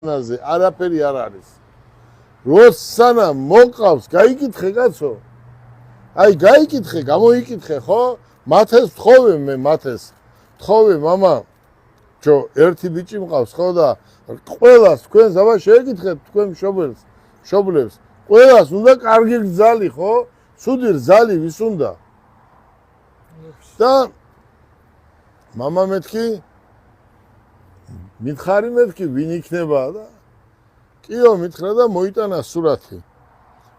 ნაზე არაფერი არ არის. როცა მოყავს, გაიკითხე კაცო. აი გაიკითხე, გამოიკითხე, ხო? მათეს თხოვე მე მათეს. თხოვე мама. ჯო ერთი ბიჭი მყავს, ხო და ყველას თქვენს აბა შეეკითხეთ თქვენ მშობლებს. ყველას უნდა კარგი გზალი, ხო? ცუდი გზალი ვის უნდა? და мама მეთქი მითხარი მეთქი ვინ იქნება და კიო მითხრა და მოიტანა სურათი.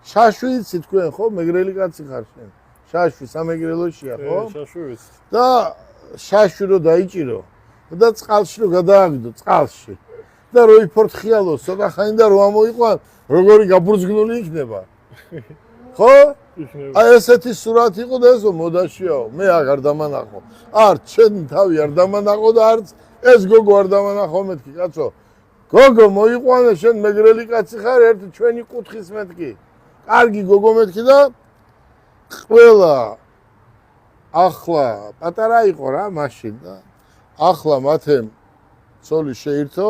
შაშვი იცი თქვენ ხო? მეგრელი კაცი ხარ შენ. შაშვი სამეგრელოშია, ხო? შაშვი ვიცი. და შაშვი რო დაიჭირო და წყალში რო გადააგდო წყალში. და რო იფორთხიალო ცოტა ხანი და რო ამოიყვან, როგორი გაბურძგნული იქნება. ხო? აი ესეთი სურათი იყო და ესო მოდაშიაო. მე აღარ დამანახო. არ ჩემ თავი არ დამანახო და არც ეს გოგო არ დამანახო მეთქი კაცო. გოგო მოიყვანე შენ მეგრელი კაცი ხარ ერთი ჩვენი კუთხის მეთქი. კარგი გოგო მეთქი და ყველა ახლა პატარა იყო რა მაშინ და ახლა მათემ ცოლი შეირთო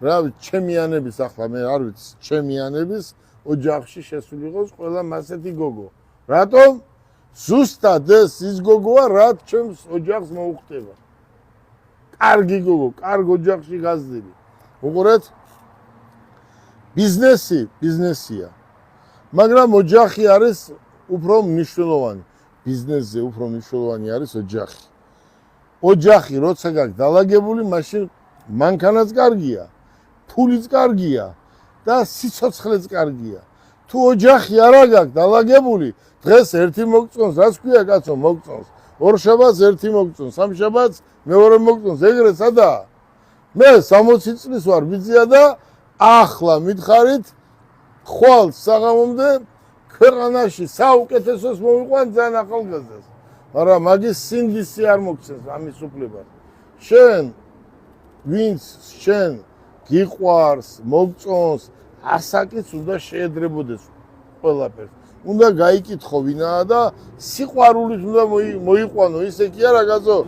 რავი ჩემიანების ახლა მე არ ვიცი ჩემიანების ოჯახში შესული იყოს ყველა მასეთი გოგო. რატომ? ზუსტად ეს ის გოგოა რაც ჩემს ოჯახს მოუხდება. კარგი გოგო, კარგ ოჯახში გაზრდილი. უყურეთ ბიზნესია. მაგრამ ოჯახი არის უფრო მნიშვნელოვანი. ბიზნესზე უფრო მნიშვნელოვანი არის ოჯახი. ოჯახი როცა გაქვს დალაგებული, მაშინ მანქანაც კარგია, ფულიც კარგია და სიცოცხლეც კარგია. თუ ოჯახი არ აქვს დალაგებული, დღეს ერთი მოგწონს, რაც ქვია კაცო, მოგწონს. ორ შაბათს ერთი მოგწონს, სამ შაბათს მეორე მოგწონს, ეგრე სადაა? მე 60 წლის ვარ ბიძია და ახლა მითხარით ხვალ საღამომდე ქვეყანაში საუკეთესოს მოვიყვან ძალიან ახალგაზრდას. მაგრამ მაგის სინდისი არ მოგცეს ამის უფლება. შენ ვინც შენ გიყვარს, მოგწონს, ასაკიც უნდა შეედრებოდეს ყველაფერს. უნდა გაიკითხო ვინაა და სიყვარულით უნდა მოიყვანო, ისე კი არა კაცო.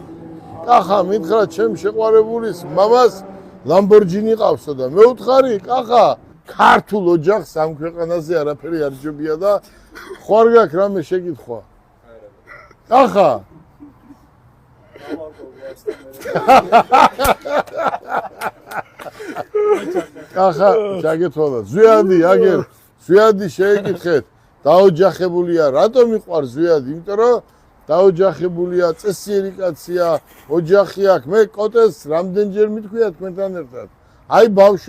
კახა მითხრა ჩემ შეყვარებულის მამას ლამბორჯინი ყავსო და მე ვთხარი კახა ქართულ ოჯახს ამ ქვეყანაზე არაფერი არ ჯობია და ხوار გაქვს რამე შეკითხვა. კახა კახა ჩაგეთვალა ზვიადი აგერ ზვიადი შეეკითხეთ დაოჯახებულია რატომ მიყვარს ზვიადი იმიტომ რომ დაოჯახებულია წესიერი კაცია ოჯახი აქვს მე კოტეს რამდენჯერ მithქვია თქვენთან ერთად აი ბავშვი